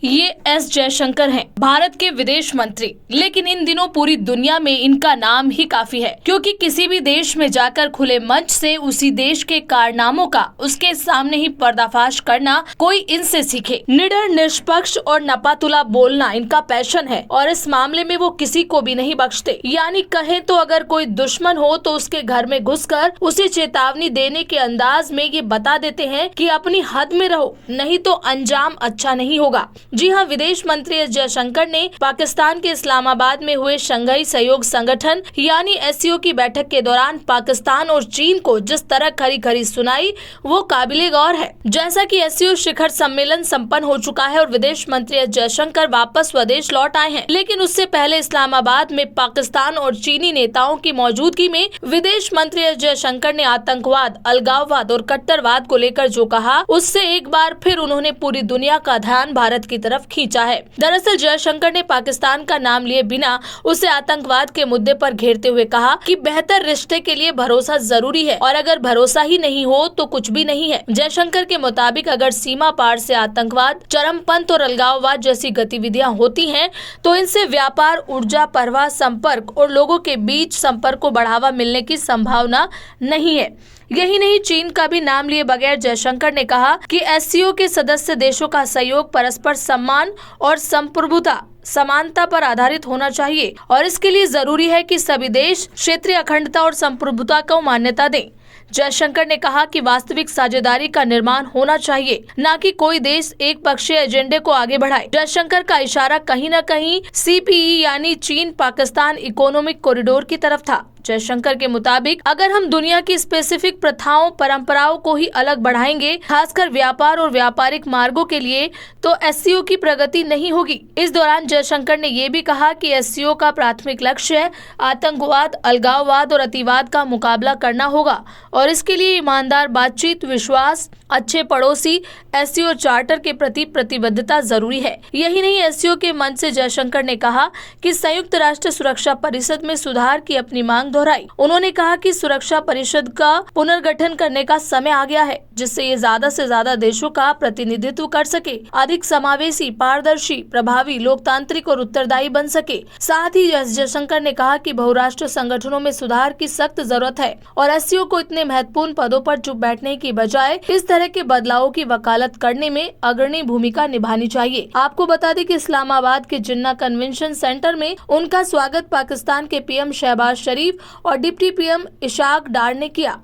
ये एस जयशंकर हैं, भारत के विदेश मंत्री। लेकिन इन दिनों पूरी दुनिया में इनका नाम ही काफी है, क्योंकि किसी भी देश में जाकर खुले मंच से उसी देश के कारनामों का उसके सामने ही पर्दाफाश करना कोई इनसे सीखे। निडर, निष्पक्ष और नपातुला बोलना इनका पैशन है और इस मामले में वो किसी को भी नहीं बख्शते। यानी कहें तो अगर कोई दुश्मन हो तो उसके घर में घुसकर उसे चेतावनी देने के अंदाज में ये बता देते हैं कि अपनी हद में रहो, नहीं तो अंजाम अच्छा नहीं होगा। जी हां, विदेश मंत्री एस जयशंकर ने पाकिस्तान के इस्लामाबाद में हुए शंघाई सहयोग संगठन यानी एससीओ की बैठक के दौरान पाकिस्तान और चीन को जिस तरह खरी खरी सुनाई वो काबिले गौर है। जैसा कि एससीओ शिखर सम्मेलन संपन्न हो चुका है और विदेश मंत्री एस जयशंकर वापस स्वदेश लौट आए हैं, लेकिन उससे पहले इस्लामाबाद में पाकिस्तान और चीनी नेताओं की मौजूदगी में विदेश मंत्री एस जयशंकर ने आतंकवाद, अलगाववाद और कट्टरवाद को लेकर जो कहा, उससे एक बार फिर उन्होंने पूरी दुनिया का ध्यान भारत की तरफ खींचा है। दरअसल जयशंकर ने पाकिस्तान का नाम लिए बिना उसे आतंकवाद के मुद्दे पर घेरते हुए कहा कि बेहतर रिश्ते के लिए भरोसा जरूरी है और अगर भरोसा ही नहीं हो तो कुछ भी नहीं है। जयशंकर के मुताबिक अगर सीमा पार से आतंकवाद, चरमपंथ और अलगाववाद जैसी गतिविधियां होती हैं तो इनसे व्यापार, ऊर्जा प्रवाह, संपर्क और लोगों के बीच संपर्क को बढ़ावा मिलने की संभावना नहीं है। यही नहीं, चीन का भी नाम लिए बगैर जयशंकर ने कहा कि एससीओ के सदस्य देशों का सहयोग परस्पर सम्मान और संप्रभुता, समानता पर आधारित होना चाहिए और इसके लिए जरूरी है कि सभी देश क्षेत्रीय अखंडता और संप्रभुता को मान्यता दें। जयशंकर ने कहा कि वास्तविक साझेदारी का निर्माण होना चाहिए, न कि कोई देश एक पक्षीय एजेंडे को आगे बढ़ाए। जयशंकर का इशारा कहीं न कहीं सीपीई यानी चीन पाकिस्तान इकोनॉमिक कॉरिडोर की तरफ था। जयशंकर के मुताबिक अगर हम दुनिया की स्पेसिफिक प्रथाओं, परंपराओं को ही अलग बढ़ाएंगे, खासकर व्यापार और व्यापारिक मार्गों के लिए, तो एससीओ की प्रगति नहीं होगी। इस दौरान जयशंकर ने ये भी कहा कि एससीओ का प्राथमिक लक्ष्य है आतंकवाद, अलगाववाद और अतिवाद का मुकाबला करना होगा और इसके लिए ईमानदार बातचीत, विश्वास, अच्छे पड़ोसी, एससीओ चार्टर के प्रति प्रतिबद्धता जरूरी है। यही नहीं, एससीओ के मंच से जयशंकर ने कहा कि संयुक्त राष्ट्र सुरक्षा परिषद में सुधार की अपनी मांग दोहराई। उन्होंने कहा कि सुरक्षा परिषद का पुनर्गठन करने का समय आ गया है, जिससे ये ज्यादा से ज्यादा देशों का प्रतिनिधित्व कर सके, अधिक समावेशी, पारदर्शी, प्रभावी, लोकतांत्रिक और उत्तरदायी बन सके। साथ ही जयशंकर ने कहा कि बहुराष्ट्रीय संगठनों में सुधार की सख्त जरूरत है और एससीओ को इतने महत्वपूर्ण पदों पर चुप बैठने की बजाय इस तरह के बदलावों की वकालत करने में अग्रणी भूमिका निभानी चाहिए। आपको बता दें कि इस्लामाबाद के जिन्ना कन्वेंशन सेंटर में उनका स्वागत पाकिस्तान के पीएम शहबाज शरीफ और डिप्टी पीएम इशाक डार ने किया।